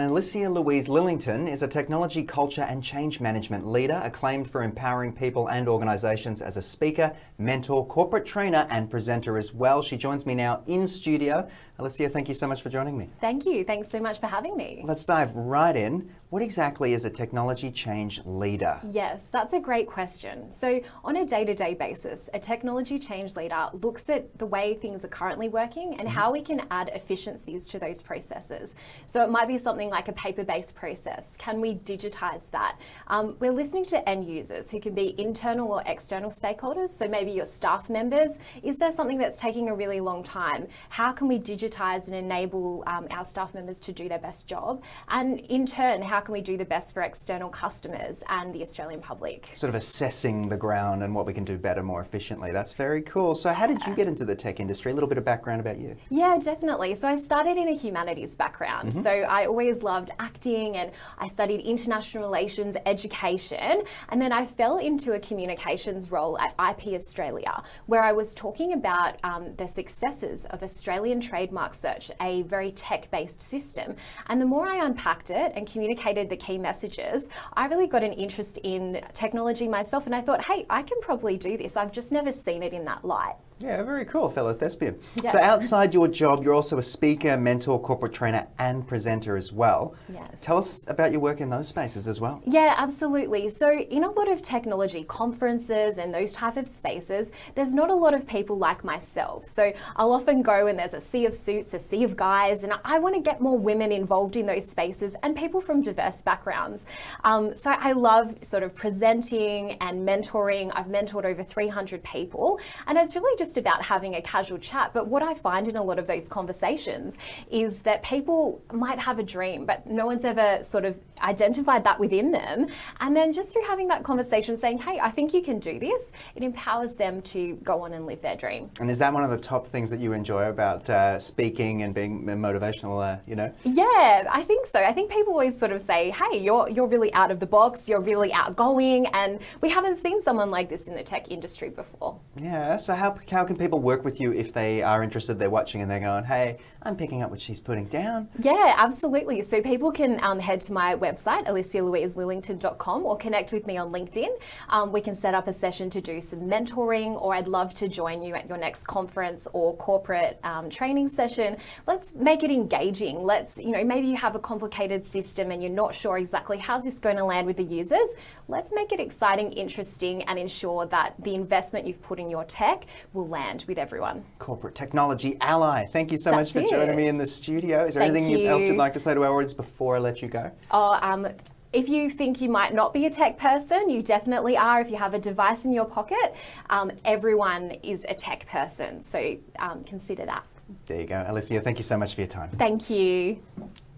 Alicia Louise Lillington is a technology, culture and change management leader, acclaimed for empowering people and organisations as a speaker, mentor, corporate trainer and presenter as well. She joins me now in studio. Alicia, thank you so much for joining me. Thank you. Thanks so much for having me. Let's dive right in. What exactly is a technology change leader? Yes, that's a great question. So on a day-to-day basis, a technology change leader looks at the way things are currently working and how we can add efficiencies to those processes. So it might be something like a paper-based process. Can we digitize that? We're listening to end users who can be internal or external stakeholders. So maybe your staff members. Is there something that's taking a really long time? How can we digitize and enable our staff members to do their best job? And in turn, how can we do the best for external customers and the Australian public? Sort of assessing the ground and what we can do better, more efficiently. That's very cool. So how did you get into the tech industry? A little bit of background about you. Yeah, definitely. So I started in a humanities background. So I always loved acting and I studied international relations, education, and then I fell into a communications role at IP Australia, where I was talking about the successes of Australian trademark search, a very tech-based system. And the more I unpacked it and communicated the key messages, I really got an interest in technology myself, and I thought, hey, I can probably do this. I've just never seen it in that light. Yeah, very cool, fellow thespian. Yes. So outside your job, you're also a speaker, mentor, corporate trainer and presenter as well. Yes. Tell us about your work in those spaces as well. Yeah, absolutely. So in a lot of technology conferences and those type of spaces, there's not a lot of people like myself. So I'll often go and there's a sea of suits, a sea of guys, and I want to get more women involved in those spaces and people from diverse backgrounds. So I love sort of presenting and mentoring. I've mentored over 300 people, and it's really just about having a casual chat. But what I find in a lot of those conversations is that people might have a dream, but no one's ever sort of identified that within them. And then just through having that conversation saying, hey, I think you can do this, it empowers them to go on and live their dream. And is that one of the top things that you enjoy about speaking and being motivational, Yeah, I think so. I think people always sort of say, hey, you're really out of the box, you're really outgoing, and we haven't seen someone like this in the tech industry before. Yeah, so how can people work with you if they are interested, they're watching and they're going, hey, I'm picking up what she's putting down? Yeah, absolutely. So people can head to my website, alicialouiselillington.com, or connect with me on LinkedIn. We can set up a session to do some mentoring, or I'd love to join you at your next conference or corporate training session. Let's make it engaging. Maybe you have a complicated system and you're not sure exactly how's this going to land with the users. Let's make it exciting, interesting, and ensure that the investment you've put in your tech will land with everyone. Corporate technology ally. Thank you so much for joining me in the studio. Is there Thank anything you. else you'd like to say to our audience before I let you go? If you think you might not be a tech person, you definitely are. If you have a device in your pocket, everyone is a tech person. So consider that. There you go. Alicia, thank you so much for your time. Thank you.